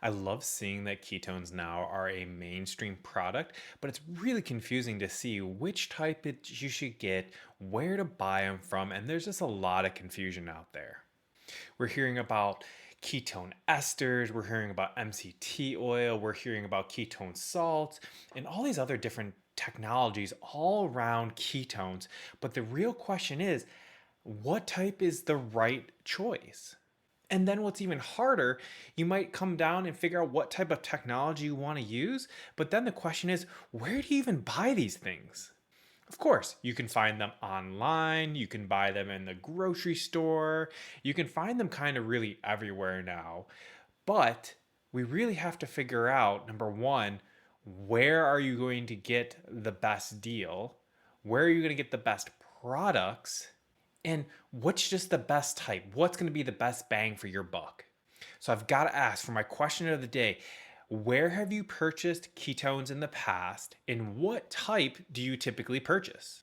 I love seeing that ketones now are a mainstream product, but it's really confusing to see which type you should get, where to buy them from, and there's just a lot of confusion out there. We're hearing about ketone esters, we're hearing about MCT oil, we're hearing about ketone salts, and all these other different technologies all around ketones. But the real question is, what type is the right choice? And then what's even harder, you might come down and figure out what type of technology you want to use. But then the question is, where do you even buy these things? Of course, you can find them online, you can buy them in the grocery store, you can find them kind of really everywhere now. But we really have to figure out number one, where are you going to get the best deal? Where are you going to get the best products? And what's just the best type? What's going to be the best bang for your buck? So I've got to ask for my question of the day, where have you purchased ketones in the past and what type do you typically purchase?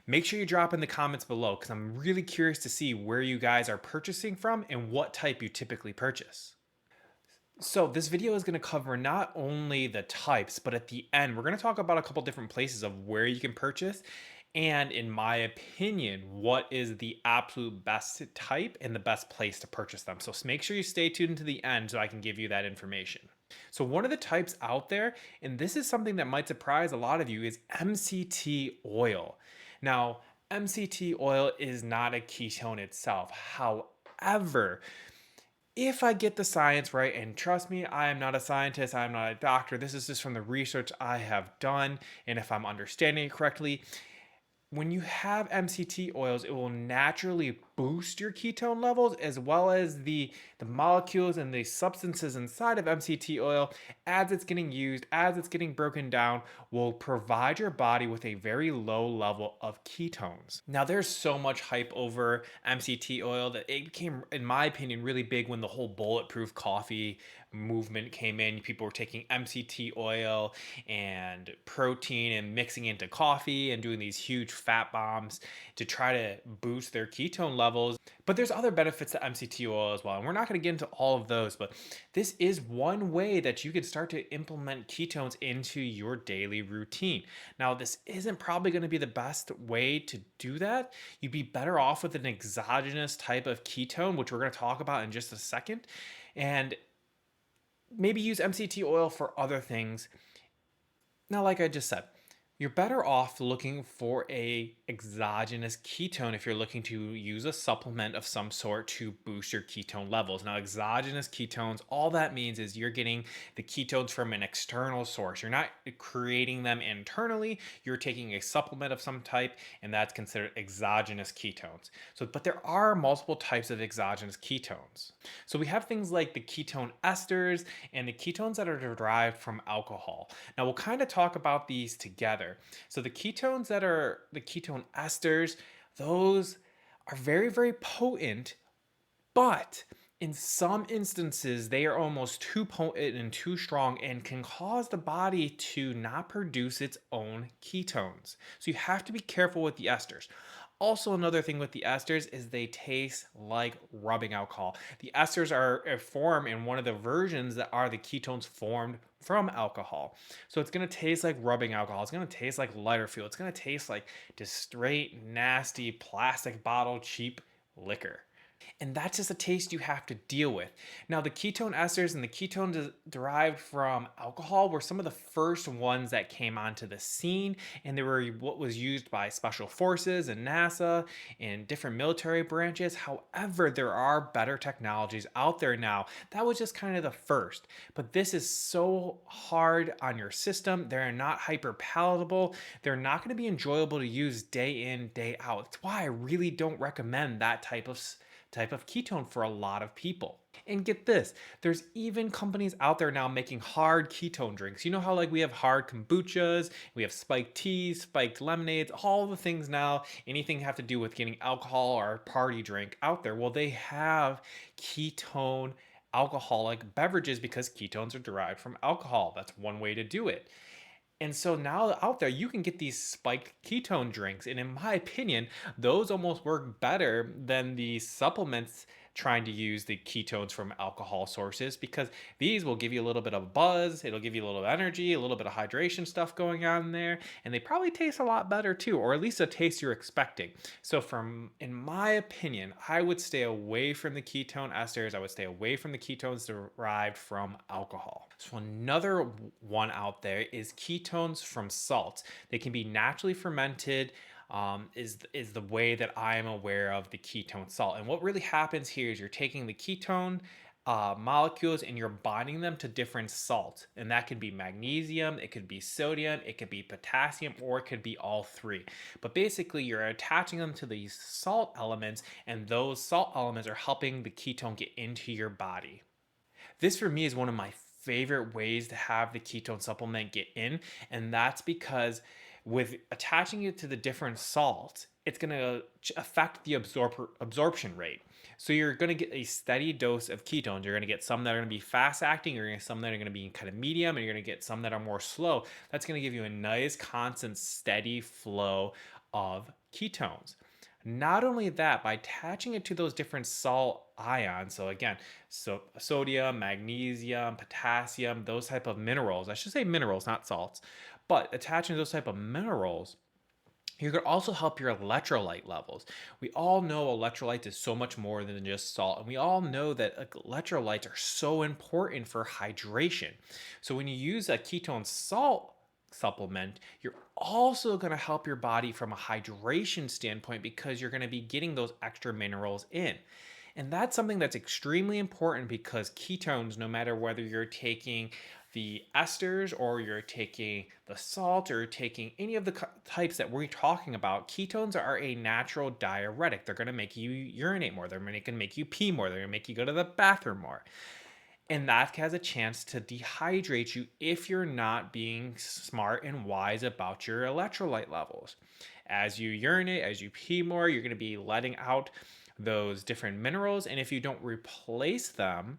Make sure you drop in the comments below because I'm really curious to see where you guys are purchasing from and what type you typically purchase. So this video is going to cover not only the types, but at the end, we're going to talk about a couple different places of where you can purchase. And in my opinion, what is the absolute best type and the best place to purchase them. So make sure you stay tuned to the end so I can give you that information. So one of the types out there, and this is something that might surprise a lot of you, is MCT oil. Now, MCT oil is not a ketone itself. However, if I get the science right, and trust me, I am not a scientist, I am not a doctor, this is just from the research I have done, and if I'm understanding it correctly, when you have MCT oils, it will naturally boost your ketone levels as well as the molecules and the substances inside of MCT oil as it's getting used, as it's getting broken down, will provide your body with a very low level of ketones. Now, there's so much hype over MCT oil that it became, in my opinion, really big when the whole bulletproof coffee movement came in. People were taking MCT oil and protein and mixing into coffee and doing these huge fat bombs to try to boost their ketone levels. But there's other benefits to MCT oil as well. And we're not going to get into all of those, but this is one way that you can start to implement ketones into your daily routine. Now, this isn't probably going to be the best way to do that. You'd be better off with an exogenous type of ketone, which we're going to talk about in just a second. And maybe use MCT oil for other things. Now, like I just said, you're better off looking for a exogenous ketone if you're looking to use a supplement of some sort to boost your ketone levels. Now, exogenous ketones, all that means is you're getting the ketones from an external source. You're not creating them internally. You're taking a supplement of some type, and that's considered exogenous ketones. So, but there are multiple types of exogenous ketones. So we have things like the ketone esters and the ketones that are derived from alcohol. Now, we'll kind of talk about these together. So the ketones that are the ketone esters, those are very, very potent, but in some instances, they are almost too potent and too strong and can cause the body to not produce its own ketones. So you have to be careful with the esters. Also, another thing with the esters is they taste like rubbing alcohol. The esters are a form in one of the versions that are the ketones formed from alcohol. So it's going to taste like rubbing alcohol. It's going to taste like lighter fuel. It's going to taste like just straight, nasty, plastic bottle, cheap liquor. And that's just a taste you have to deal with. Now, the ketone esters and the ketones derived from alcohol were some of the first ones that came onto the scene, and they were what was used by special forces and NASA and different military branches. However, there are better technologies out there now. That was just kind of the first. But this is so hard on your system. They're not hyper palatable. They're not going to be enjoyable to use day in, day out. That's why I really don't recommend that type of ketone for a lot of people. And get this, there's even companies out there now making hard ketone drinks. You know how like we have hard kombuchas, we have spiked teas, spiked lemonades, all the things now, anything have to do with getting alcohol or party drink out there. Well, they have ketone alcoholic beverages because ketones are derived from alcohol. That's one way to do it. And so now out there, you can get these spiked ketone drinks. And in my opinion, those almost work better than the supplements trying to use the ketones from alcohol sources, because these will give you a little bit of buzz, it'll give you a little energy, a little bit of hydration stuff going on there, and they probably taste a lot better too, or at least a taste you're expecting. So from in my opinion, I would stay away from the ketone esters. I would stay away from the ketones derived from alcohol. So another one out there is ketones from salts. They can be naturally fermented, is the way that I am aware of the ketone salt. And what really happens here is you're taking the ketone molecules and you're binding them to different salts. And that could be magnesium, it could be sodium, it could be potassium, or it could be all three. But basically, you're attaching them to these salt elements, and those salt elements are helping the ketone get into your body. This for me is one of my favorite ways to have the ketone supplement get in, and that's because with attaching it to the different salts, it's going to affect the absorption rate. So you're going to get a steady dose of ketones. You're going to get some that are going to be fast acting, you're going to get some that are going to be kind of medium, and you're going to get some that are more slow. That's going to give you a nice, constant, steady flow of ketones. Not only that, by attaching it to those different salt ions, so again, sodium, magnesium, potassium, those type of minerals, I should say minerals, not salts, but attaching those type of minerals, you could also help your electrolyte levels. We all know electrolytes is so much more than just salt, and we all know that electrolytes are so important for hydration. So when you use a ketone salt supplement, you're also going to help your body from a hydration standpoint, because you're going to be getting those extra minerals in. And that's something that's extremely important, because ketones, no matter whether you're taking the esters or you're taking the salt or you're taking any of the types that we're talking about, ketones are a natural diuretic. They're going to make you urinate more. They're going to make you pee more. They're going to make you go to the bathroom more. And that has a chance to dehydrate you if you're not being smart and wise about your electrolyte levels. As you urinate, as you pee more, you're going to be letting out those different minerals. And if you don't replace them,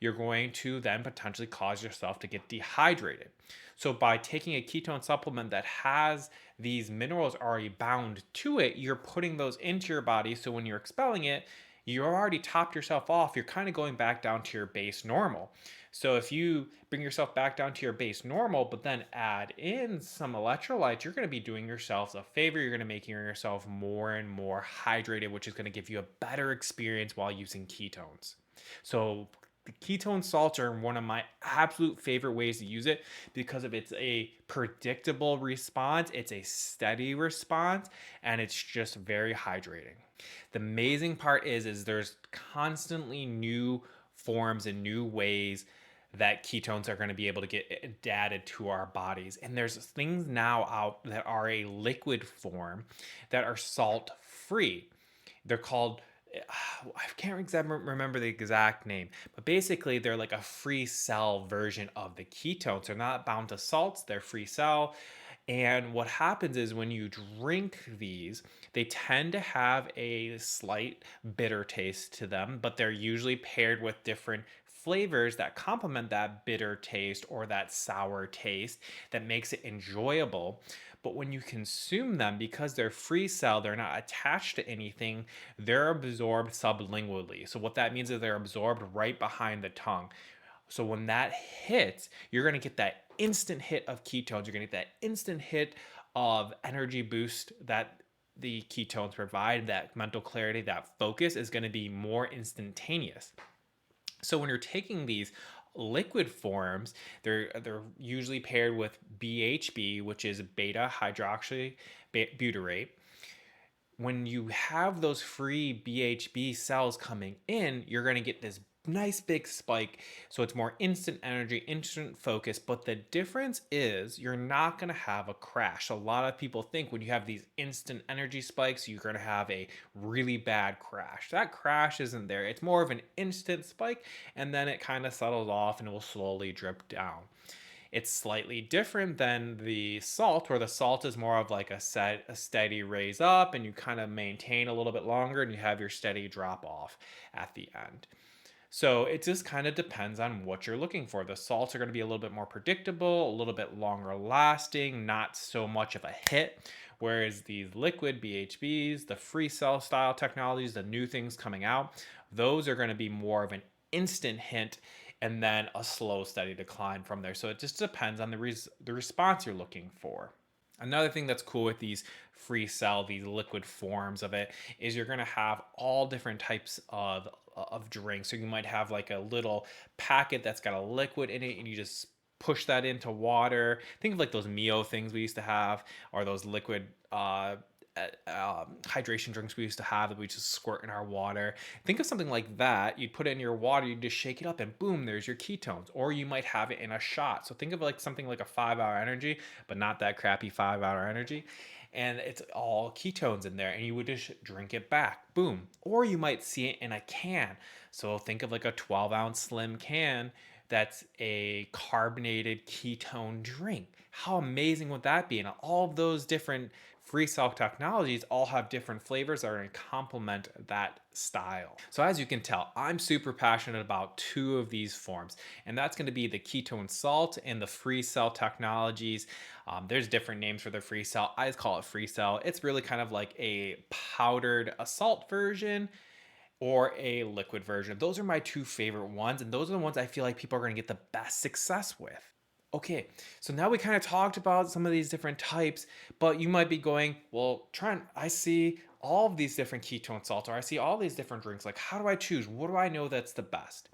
you're going to then potentially cause yourself to get dehydrated. So by taking a ketone supplement that has these minerals already bound to it, you're putting those into your body. So when you're expelling it, you already topped yourself off. You're kind of going back down to your base normal. So if you bring yourself back down to your base normal, but then add in some electrolytes, you're going to be doing yourself a favor. You're going to make yourself more and more hydrated, which is going to give you a better experience while using ketones. So the ketone salts are one of my absolute favorite ways to use it, because of it's a predictable response, it's a steady response, and it's just very hydrating. The amazing part is there's constantly new forms and new ways that ketones are going to be able to get added to our bodies. And there's things now out that are a liquid form that are salt free. They're called, I can't exactly remember the exact name, but basically they're like a free cell version of the ketones. They're not bound to salts, they're free cell. And what happens is when you drink these, they tend to have a slight bitter taste to them, but they're usually paired with different flavors that complement that bitter taste or that sour taste that makes it enjoyable. But when you consume them, because they're free cell, they're not attached to anything, they're absorbed sublingually. So what that means is they're absorbed right behind the tongue. So when that hits, you're going to get that instant hit of ketones. You're going to get that instant hit of energy boost that the ketones provide. That mental clarity, that focus is going to be more instantaneous. So when you're taking these liquid forms, they're usually paired with BHB, which is beta hydroxybutyrate. When you have those free BHB cells coming in, you're going to get this nice big spike. So it's more instant energy, instant focus. But the difference is you're not going to have a crash. A lot of people think when you have these instant energy spikes, you're going to have a really bad crash. That crash isn't there. It's more of an instant spike, and then it kind of settles off and it will slowly drip down. It's slightly different than the salt, where the salt is more of like a steady raise up, and you kind of maintain a little bit longer, and you have your steady drop off at the end. So it just kind of depends on what you're looking for. The salts are going to be a little bit more predictable, a little bit longer lasting, not so much of a hit. Whereas these liquid BHBs, the free cell style technologies, the new things coming out, Those are going to be more of an instant hint and then a slow, steady decline from there. So it just depends on the response you're looking for. Another thing that's cool with these free cell, these liquid forms of it, is you're gonna have all different types of drinks. So you might have like a little packet that's got a liquid in it, and you just push that into water. Think of like those Mio things we used to have, or those liquid hydration drinks we used to have that we just squirt in our water. Think of something like that. You'd put it in your water, you just shake it up, and boom, there's your ketones. Or you might have it in a shot. So think of like something like a 5 hour energy, but not that crappy 5 hour energy. And it's all ketones in there, and you would just drink it back. Boom. Or you might see it in a can. So think of like a 12-ounce slim can that's a carbonated ketone drink. How amazing would that be? And all of those different free cell technologies all have different flavors that are going to complement that style. So as you can tell, I'm super passionate about two of these forms, and that's going to be the ketone salt and the free cell technologies. There's different names for the free cell. I just call it free cell. It's really kind of like a powdered salt version or a liquid version. Those are my two favorite ones, and those are the ones I feel like people are going to get the best success with. Okay, so now we kind of talked about some of these different types, but you might be going, well, Trent, I see all of these different ketone salts, or I see all these different drinks. Like, how do I choose? What do I know that's the best?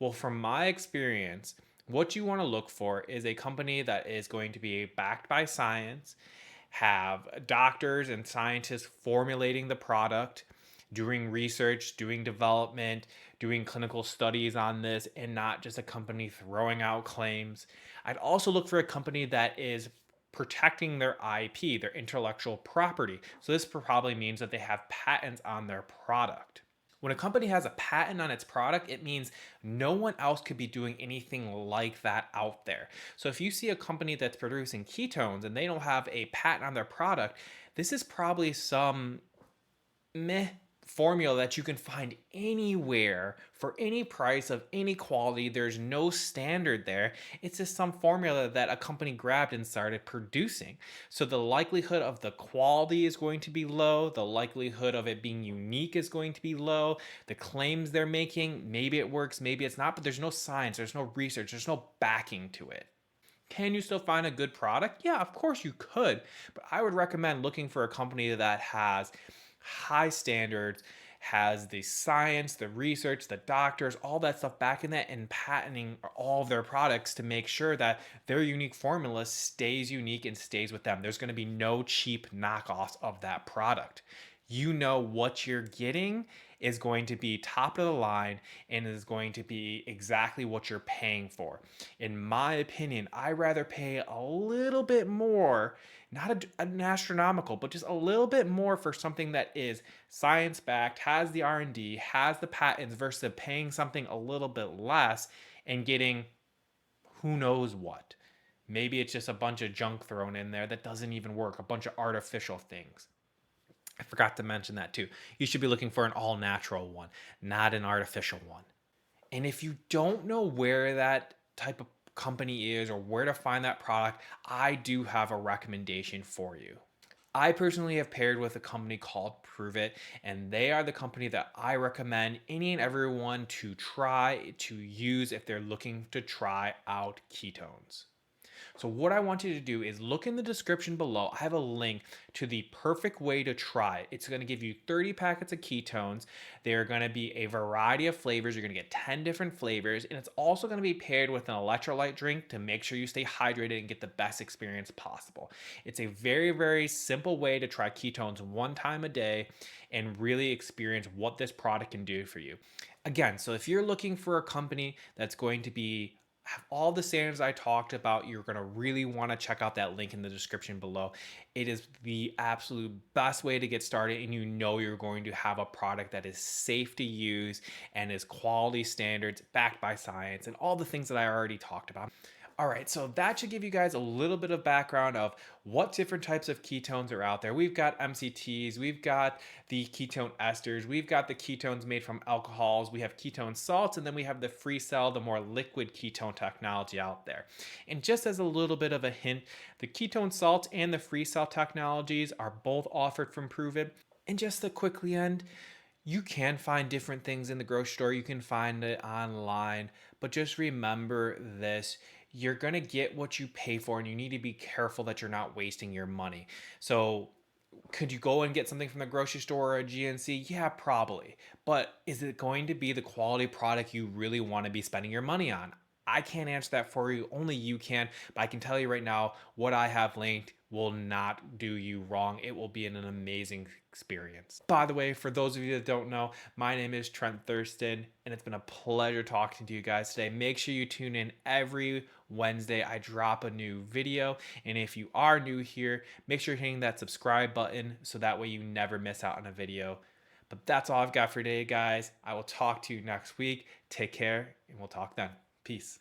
Well, from my experience, what you want to look for is a company that is going to be backed by science, have doctors and scientists formulating the product, doing research, doing development, doing clinical studies on this, and not just a company throwing out claims. I'd also look for a company that is protecting their IP, their intellectual property. So this probably means that they have patents on their product. When a company has a patent on its product, it means no one else could be doing anything like that out there. So if you see a company that's producing ketones and they don't have a patent on their product, this is probably some meh formula that you can find anywhere for any price of any quality. There's no standard there. It's just some formula that a company grabbed and started producing. So the likelihood of the quality is going to be low. The likelihood of it being unique is going to be low. The claims they're making, maybe it works, maybe it's not, but there's no science, there's no research, there's no backing to it. Can you still find a good product? Yeah, of course you could, but I would recommend looking for a company that has high standards, has the science, the research, the doctors, all that stuff back in that, and patenting all of their products to make sure that their unique formula stays unique and stays with them. There's going to be no cheap knockoffs of that product. You know what you're getting is going to be top of the line and is going to be exactly what you're paying for. In my opinion, I rather pay a little bit more, not an astronomical, but just a little bit more for something that is science backed, has the R&D, has the patents, versus paying something a little bit less and getting who knows what. Maybe it's just a bunch of junk thrown in there that doesn't even work, a bunch of artificial things. I forgot to mention that too. You should be looking for an all natural one, not an artificial one. And if you don't know where that type of company is or where to find that product, I do have a recommendation for you. I personally have paired with a company called Prove It, and they are the company that I recommend any and everyone to try to use if they're looking to try out ketones. So what I want you to do is look in the description below. I have a link to the perfect way to try it. It's going to give you 30 packets of ketones. They're going to be a variety of flavors. You're going to get 10 different flavors, and it's also going to be paired with an electrolyte drink to make sure you stay hydrated and get the best experience possible. It's a very, very simple way to try ketones one time a day and really experience what this product can do for you. Again, so if you're looking for a company that's going to be have all the standards I talked about, you're going to really want to check out that link in the description below. It is the absolute best way to get started, and you know you're going to have a product that is safe to use and is quality standards backed by science and all the things that I already talked about. All right, so that should give you guys a little bit of background of what different types of ketones are out there. We've got MCTs, we've got the ketone esters, we've got the ketones made from alcohols, we have ketone salts, and then we have the free cell, the more liquid ketone technology out there. And just as a little bit of a hint, the ketone salts and the free cell technologies are both offered from Prove It. And just to quickly end, You can find different things in the grocery store, you can find it online, but just remember this. You're going to get what you pay for, and you need to be careful that you're not wasting your money. So, could you go and get something from the grocery store or a GNC? Yeah, probably. But is it going to be the quality product you really want to be spending your money on? I can't answer that for you. Only you can. But I can tell you right now, what I have linked will not do you wrong. It will be an amazing experience. By the way, for those of you that don't know, my name is Trent Thurston, and it's been a pleasure talking to you guys today. Make sure you tune in every Wednesday. I drop a new video. And if you are new here, make sure you're hitting that subscribe button so that way you never miss out on a video. But that's all I've got for today, guys. I will talk to you next week. Take care, and we'll talk then. Peace.